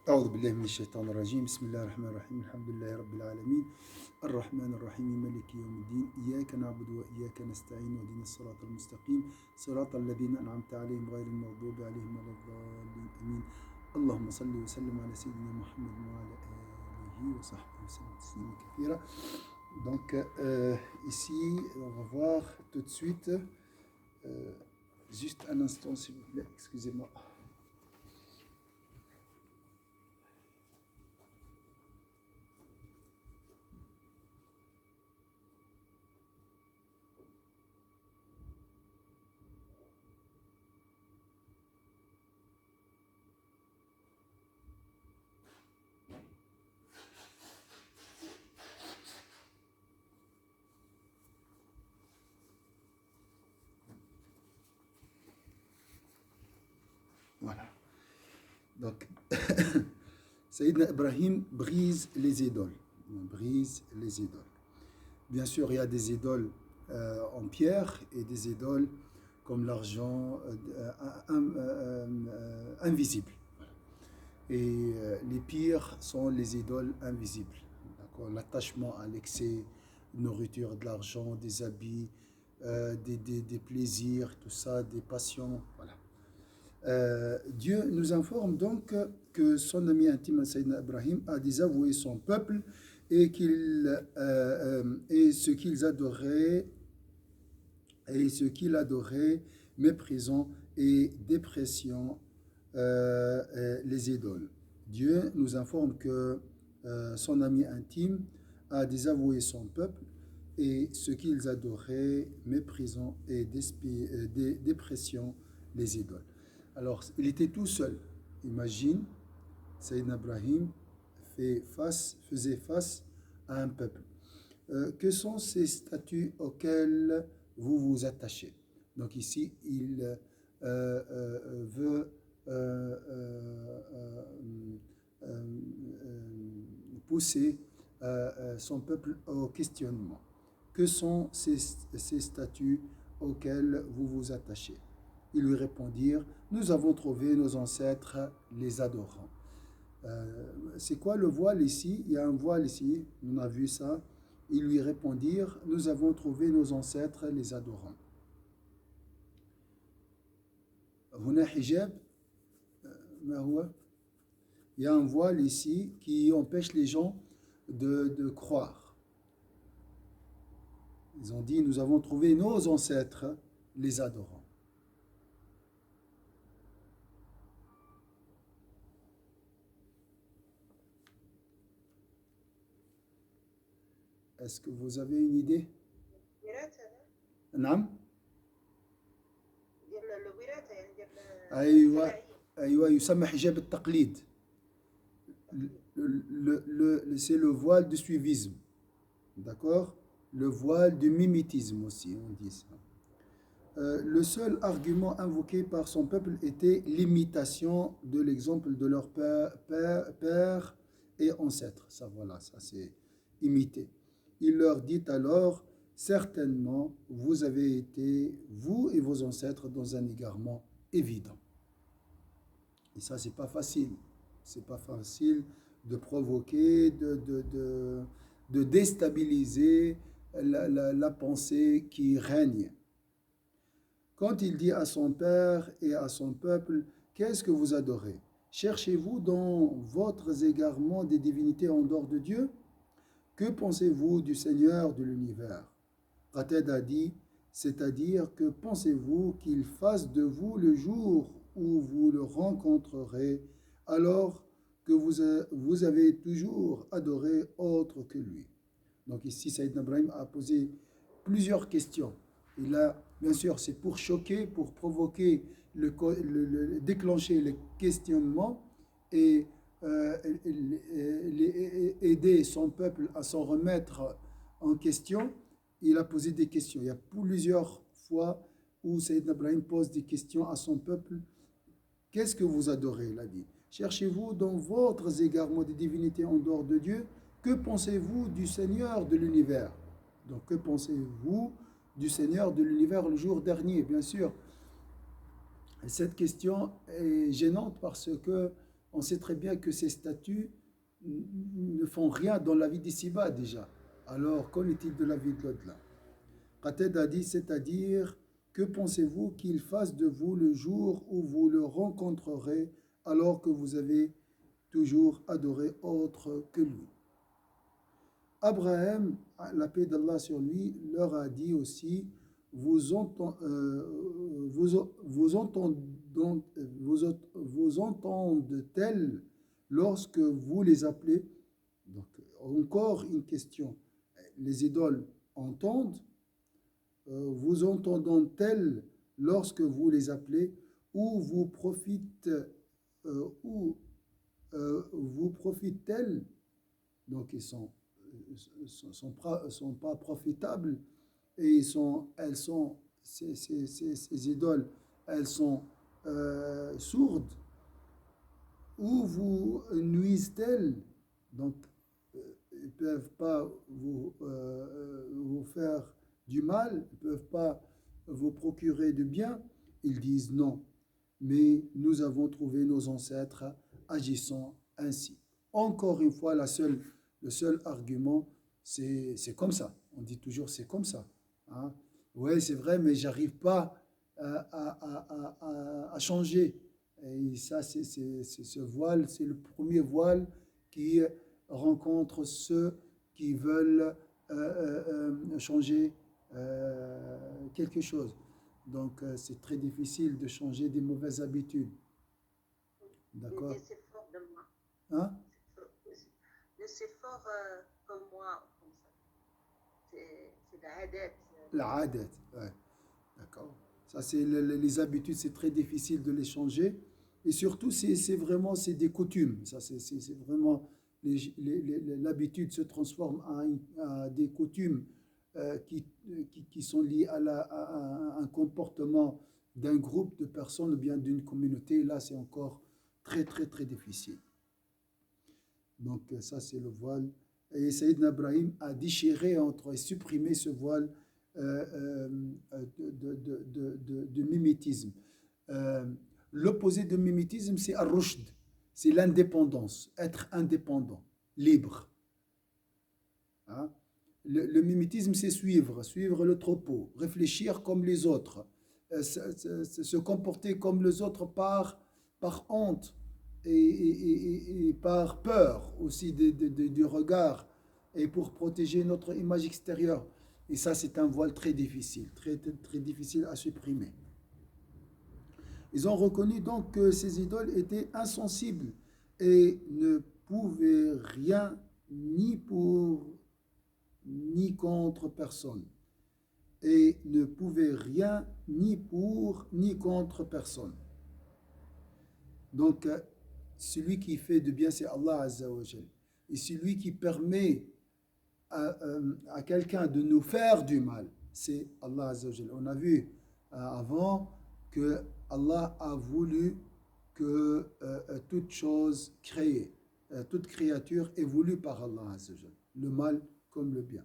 أعوذ بالله من الشيطان الرجيم بسم الله الرحمن الرحيم الحمد لله رب العالمين الرحمن الرحيم مالك يوم الدين إياك نعبد وإياك نستعين واهدنا الصراط المستقيم صراط الذين أنعمت عليهم غير المغضوب عليهم ولا الضالين آمين اللهم صل وسلم على سيدنا محمد وعلى آله وصحبه وسلم تسليما كثيرا. Donc ici on va voir tout de suite juste un instant s'il vous plaît, excusez-moi. Voilà. Donc, Sayyidina Ibrahim brise les idoles. Il brise les idoles. Bien sûr, il y a des idoles en pierre et des idoles comme l'argent invisible. Et les pires sont les idoles invisibles. L'attachement à l'excès, nourriture, de l'argent, des habits, des plaisirs, tout ça, des passions. Voilà. Dieu nous informe donc que son ami intime, Sayyidina Ibrahim, a désavoué son peuple et, et ce qu'il adorait, méprisant et dépréciant les idoles. Dieu nous informe que son ami intime a désavoué son peuple et ce qu'ils adoraient, méprisant et dépréciant les idoles. Alors, il était tout seul. Imagine, Sayyidina Ibrahim faisait face à un peuple. Que sont ces statuts auxquels vous vous attachez? Donc ici, il veut pousser son peuple au questionnement. Que sont ces statuts auxquels vous vous attachez? Ils lui répondirent, nous avons trouvé nos ancêtres les adorant. C'est quoi le voile ici? Il y a un voile ici, on a vu ça. Ils lui répondirent, nous avons trouvé nos ancêtres les adorant. هنا حجاب ما هو؟ Il y a un voile ici qui empêche les gens de croire. Ils ont dit, nous avons trouvé nos ancêtres les adorant. Est-ce que vous avez une idée? نعم أيوة أيوة يسمى حجاب التقليد. C'est le voile du suivisme, d'accord? Le voile du mimétisme aussi, on dit ça. Le seul argument invoqué par son peuple était l'imitation de l'exemple de leur père et ancêtres. Ça, voilà, ça c'est imité. Il leur dit alors, certainement, vous avez été, vous et vos ancêtres, dans un égarement évident. Et ça, c'est pas facile. C'est pas facile de provoquer, de déstabiliser la pensée qui règne. Quand il dit à son père et à son peuple, qu'est-ce que vous adorez? Cherchez-vous dans votre égarement des divinités en dehors de Dieu? Que pensez-vous du Seigneur de l'univers? Qatada a dit, c'est-à-dire que pensez-vous qu'il fasse de vous le jour où vous le rencontrerez, alors que vous avez toujours adoré autre que lui. Donc ici, Sayyidina Ibrahim a posé plusieurs questions. Il a, bien sûr, c'est pour choquer, pour provoquer, déclencher le questionnement et aider son peuple à s'en remettre en question. Il a posé des questions. Il y a plusieurs fois où Sayyidina Ibrahim pose des questions à son peuple. Qu'est-ce que vous adorez? Il a dit. Cherchez-vous dans votre égarement des divinités en dehors de Dieu? Que pensez-vous du Seigneur de l'univers? Donc, que pensez-vous du Seigneur de l'univers le jour dernier? Bien sûr, cette question est gênante parce que on sait très bien que ces statues ne font rien dans la vie d'ici-bas déjà. Alors, qu'en est-il de la vie de l'au-delà? Qatada a dit, c'est-à-dire, que pensez-vous qu'il fasse de vous le jour où vous le rencontrerez alors que vous avez toujours adoré autre que lui? Abraham, la paix d'Allah sur lui, leur a dit aussi, vous, vous entendent-elles lorsque vous les appelez? Donc, encore une question. Les idoles entendent, vous entendent-elles lorsque vous les appelez, ou vous vous profitent-elles? Donc, sont pas profitables et ces idoles, elles sont sourdes, ou vous nuisent-elles? Donc, ils ne peuvent pas vous faire du mal, ils ne peuvent pas vous procurer du bien. Ils disent non, mais nous avons trouvé nos ancêtres agissant ainsi. Encore une fois, le seul argument, c'est comme ça. On dit toujours c'est comme ça. Hein. Oui, c'est vrai, mais j'arrive pas à changer. Et ça, c'est ce voile, c'est le premier voile qui rencontre ceux qui veulent changer quelque chose. Donc, c'est très difficile de changer des mauvaises habitudes. D'accord? C'est fort de moi. Hein? C'est fort comme moi, comme ça. C'est la adet. La adet, ouais. D'accord. Ça, c'est les habitudes, c'est très difficile de les changer. Et surtout, c'est vraiment, c'est des coutumes. Ça, c'est vraiment, l'habitude se transforme à des coutumes qui sont liées à un comportement d'un groupe de personnes ou bien d'une communauté. Là, c'est encore très, très, très difficile. Donc, ça, c'est le voile. Et Sayyidina Ibrahim a déchiré et supprimé ce voile de mimétisme. Euh, L'opposé de mimétisme, c'est ar-rushd, c'est l'indépendance, être indépendant, libre. Hein? Le mimétisme, c'est suivre le troupeau, réfléchir comme les autres, se comporter comme les autres par honte et par peur aussi du regard et pour protéger notre image extérieure. Et ça, c'est un voile très difficile, très, très, très difficile à supprimer. Ils ont reconnu donc que ces idoles étaient insensibles et ne pouvaient rien ni pour ni contre personne. Et ne pouvaient rien ni pour ni contre personne. Donc, celui qui fait du bien, c'est Allah Azza wa Jal. Et celui qui permet à quelqu'un de nous faire du mal, c'est Allah Azza wa Jal. On a vu avant que Allah a voulu que toute chose créée, toute créature est voulue par Allah Azza wa Jal, le mal comme le bien.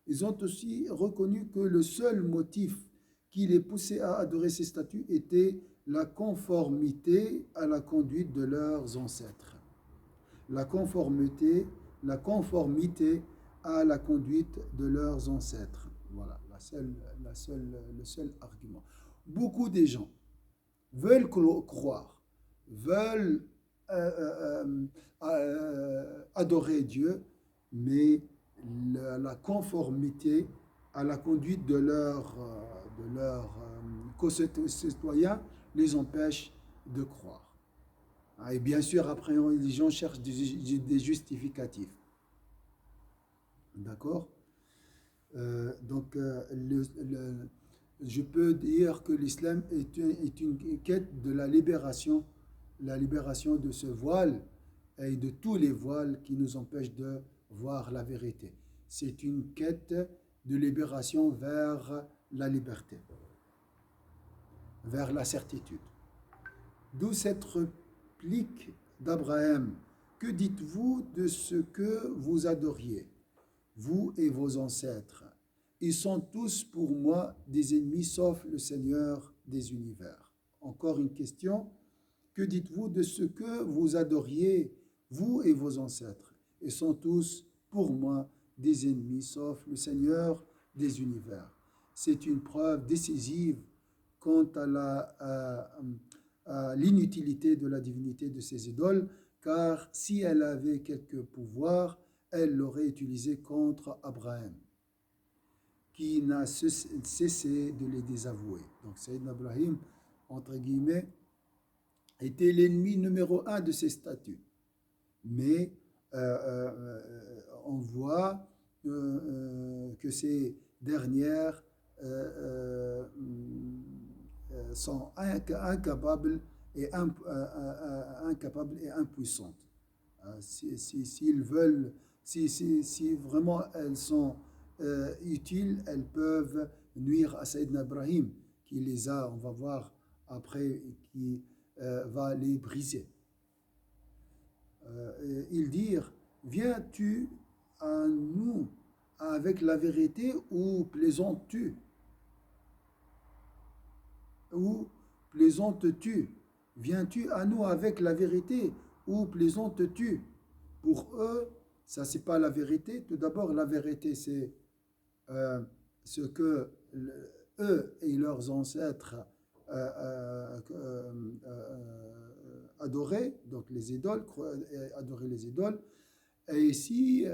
Ils ont aussi reconnu que le seul motif qui les poussait à adorer ces statues était la conformité à la conduite de leurs ancêtres. La conformité, la conformité à la conduite de leurs ancêtres. Voilà, le seul argument. Beaucoup de gens veulent croire, veulent adorer Dieu, mais la conformité à la conduite de leurs concitoyens les empêche de croire. Et bien sûr, après, les gens cherchent des justificatifs. D'accord? Donc, je peux dire que l'islam est une quête de la libération de ce voile et de tous les voiles qui nous empêchent de voir la vérité. C'est une quête de libération vers la liberté, vers la certitude. D'où cette réplique d'Abraham. Que dites-vous de ce que vous adoriez, vous et vos ancêtres? Ils sont tous pour moi des ennemis, sauf le Seigneur des univers. Encore une question. Que dites-vous de ce que vous adoriez, vous et vos ancêtres, et sont tous, pour moi, des ennemis, sauf le Seigneur des univers. C'est une preuve décisive quant à l'inutilité de la divinité de ces idoles, car si elle avait quelque pouvoir, elle l'aurait utilisé contre Abraham, qui n'a cessé de les désavouer. Donc Sayyidina Ibrahim, entre guillemets, était l'ennemi numéro un de ces statues. Mais on voit que ces dernières sont incapables et impuissantes. S'ils veulent, si vraiment elles sont utiles, elles peuvent nuire à Sayyidina Ibrahim, qui les a, on va voir après, qui va les briser. Ils dirent, viens-tu à nous avec la vérité ou plaisantes-tu? Ou plaisantes-tu? Viens-tu à nous avec la vérité ou plaisantes-tu? Pour eux, ça c'est pas la vérité. Tout d'abord, la vérité c'est ce que eux et leurs ancêtres adoraient, donc les idoles, adoraient les idoles. Et si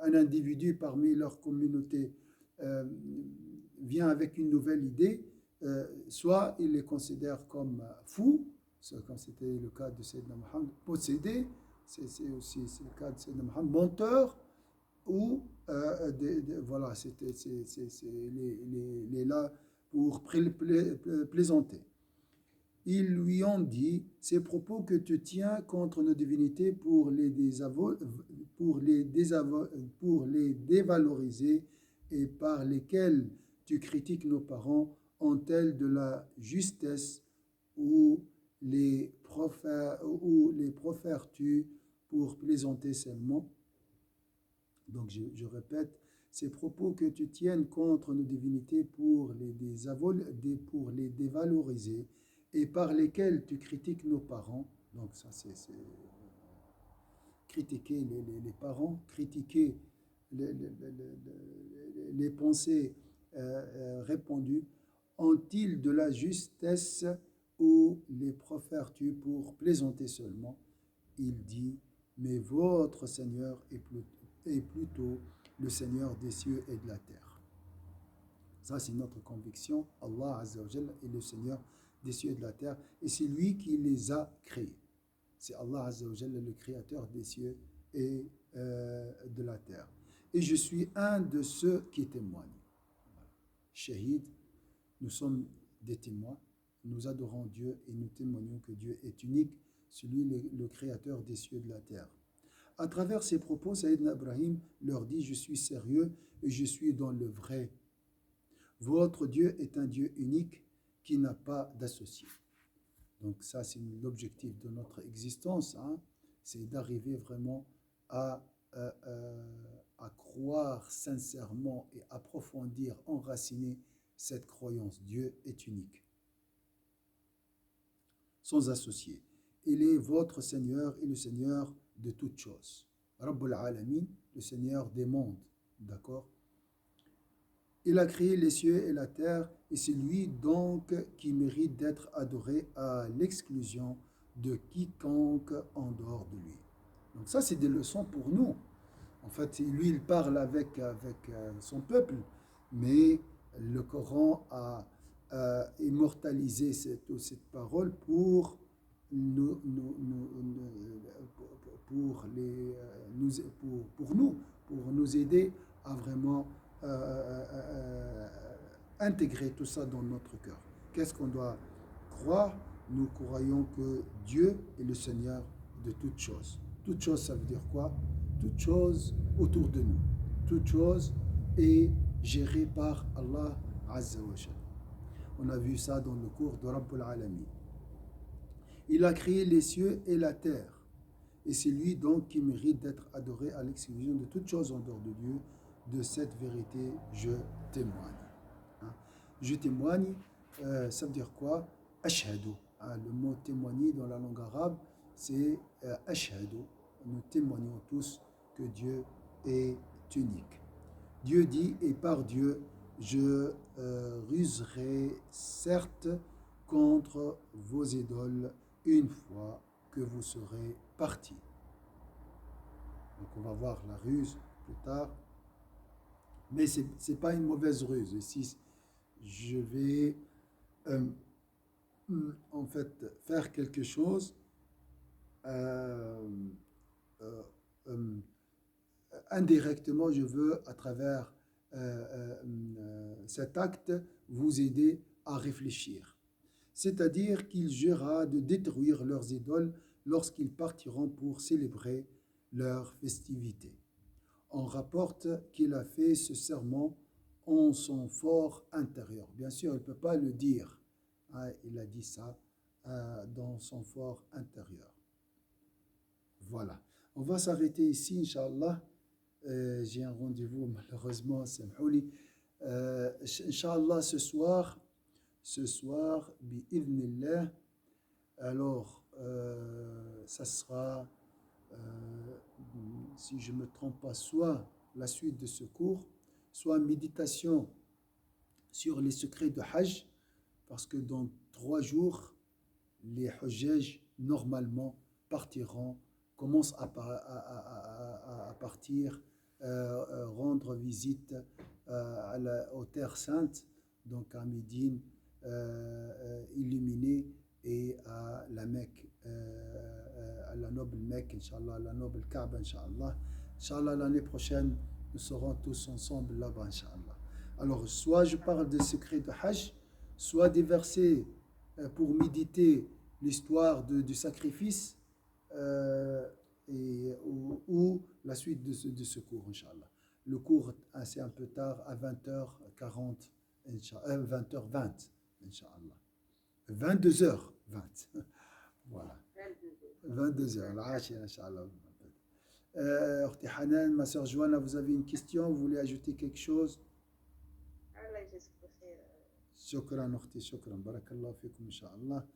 un individu parmi leur communauté vient avec une nouvelle idée, soit il les considère comme fous, comme c'était le cas de Sayyidina Mohammed, possédés, c'est aussi le cas de Sayyidina Mohammed, menteurs, ou voilà, c'est là pour plaisanter. Ils lui ont dit, ces propos que tu tiens contre nos divinités pour les dévaloriser et par lesquels tu critiques nos parents, ont-elles de la justesse ou les profères-tu pour plaisanter seulement? Donc je répète, ces propos que tu tiennes contre nos divinités pour les dévaloriser et par lesquels tu critiques nos parents, donc ça c'est critiquer les parents, critiquer les pensées répandues, ont-ils de la justesse ou les profères-tu pour plaisanter seulement? Il dit, mais votre Seigneur est plutôt le Seigneur des cieux et de la terre. Ça, c'est notre conviction. Allah Azza wa Jalla est le Seigneur des cieux et de la terre, et c'est lui qui les a créés. C'est Allah Azza wa Jalla, le créateur des cieux et de la terre. Et je suis un de ceux qui témoignent. Shahid, nous sommes des témoins, nous adorons Dieu et nous témoignons que Dieu est unique, celui le créateur des cieux et de la terre. À travers ces propos, Sayyidina Ibrahim leur dit, je suis sérieux et je suis dans le vrai. Votre Dieu est un Dieu unique qui n'a pas d'associé. Donc ça, c'est l'objectif de notre existence, hein, c'est d'arriver vraiment à croire sincèrement et approfondir, enraciner cette croyance. Dieu est unique, sans associé. Il est votre Seigneur et le Seigneur de toutes choses. Rabbul Alamin, le Seigneur des mondes, d'accord? Il a créé les cieux et la terre, et c'est lui donc qui mérite d'être adoré à l'exclusion de quiconque en dehors de lui. Donc ça, c'est des leçons pour nous. En fait, lui, il parle avec son peuple, mais le Coran a immortalisé cette parole pour nous, pour nous aider à vraiment intégrer tout ça dans notre cœur. Qu'est-ce qu'on doit croire? Nous croyons que Dieu est le Seigneur de toutes choses. Toutes choses, ça veut dire quoi? Toute chose autour de nous. Toute chose est gérée par Allah Azza wa Jalla. On a vu ça dans le cours de Rabbul Alamin. Il a créé les cieux et la terre. Et c'est lui donc qui mérite d'être adoré à l'exclusion de toute chose en dehors de Dieu. De cette vérité, je témoigne. Je témoigne Ça veut dire quoi? Ashhadu. Hein, le mot témoigner dans la langue arabe, c'est ashhadu. Nous témoignons tous que Dieu est unique. Dieu dit, et par Dieu, je ruserai certes contre vos idoles une fois que vous serez partis. Donc on va voir la ruse plus tard. Mais ce n'est pas une mauvaise ruse. Ici, je vais euh, en fait faire quelque chose euh, euh, euh, indirectement, je veux, à travers cet acte, vous aider à réfléchir. C'est-à-dire qu'il jura de détruire leurs idoles lorsqu'ils partiront pour célébrer leur festivité. On rapporte qu'il a fait ce serment en son fort intérieur. Bien sûr, il ne peut pas le dire. Hein, il a dit ça dans son fort intérieur. Voilà. On va s'arrêter ici, Inch'Allah. J'ai un rendez-vous, malheureusement, Samhouli. Inch'Allah, ce soir, bi'idhnillah, alors, ça sera, euh, si je ne me trompe pas, soit la suite de ce cours, soit méditation sur les secrets de Hajj, parce que dans 3 jours, les Hujjaj, normalement, partiront, commencent à partir, rendre visite aux terres saintes, donc à Médine, illuminée, et à la Mecque, à la noble Mecque, Inch'Allah, à la noble Kaaba, Inch'Allah. Inch'Allah, l'année prochaine, nous serons tous ensemble là-bas, Inch'Allah. Alors, soit je parle des secrets de Hajj, soit des versets pour méditer l'histoire du sacrifice, ou la suite de ce cours, Inch'Allah. Le cours, c'est un peu tard, à 20h40, 20h20, Inch'Allah. 22h20. Voilà. 22h, العاشرة, Inch'Allah. Orti Hanan, ma soeur Joanna, vous avez une question? Vous voulez ajouter quelque chose? شكرا أختي, شكرا. بارك الله فيكم إن شاء الله.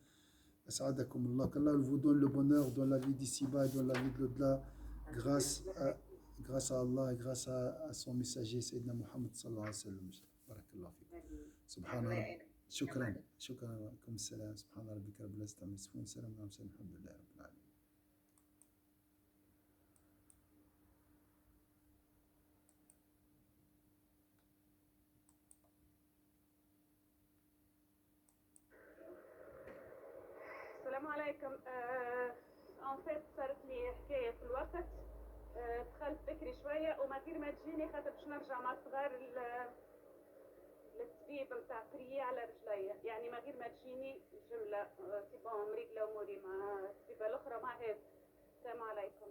أسعدكم الله. Qu'Allah vous donne le bonheur dans la vie d'ici-bas et dans la vie de l'au-delà, grâce à Allah et grâce à son messager, Sayyidina Muhammad sallallahu alayhi wa sallam. بارك الله فيكم. سبحان ربي. شكرا. شكرا لكم. السلام. سبحان ربك رب العزة عما يصفون. سلام على المرسلين. الحمد لله رب العالمين. السلام عليكم. ان فيت صارت لي حكايه في الوقت. دخلت بكري شويه وما غير ما تجيني خاطر باش نرجع مع الصغار للطبيب نتاع قريه على رجليا، يعني ما غير ما تجيني جمله سي بون مريقله اموري مع الطبيبه الاخرى مع هذا. السلام عليكم.